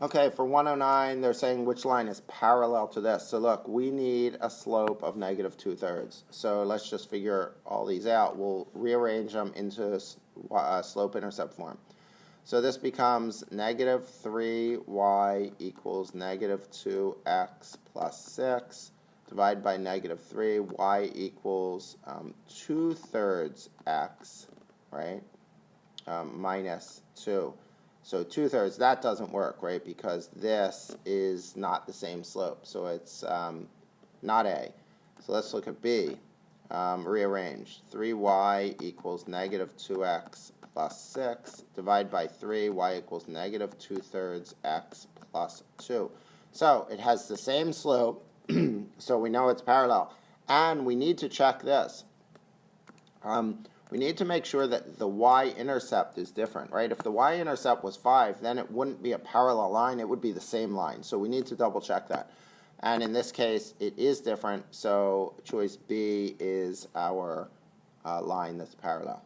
Okay, for 109, they're saying which line is parallel to this. So look, we need a slope of negative 2/3. So let's just figure all these out. We'll rearrange them into slope-intercept form. So this becomes negative 3y equals negative 2x plus 6, divided by negative 3, y equals 2/3 x, right, minus 2. So 2/3, that doesn't work, right, because this is not the same slope. So it's not A. So let's look at B. Rearrange. 3y equals negative 2x plus 6, divided by 3, y equals negative 2/3 x plus 2. So it has the same slope, so we know it's parallel. And we need to check this. We need to make sure that the y-intercept is different, right? If the y-intercept was 5, then it wouldn't be a parallel line, it would be the same line. So we need to double check that. And in this case, it is different, so choice B is our line that's parallel.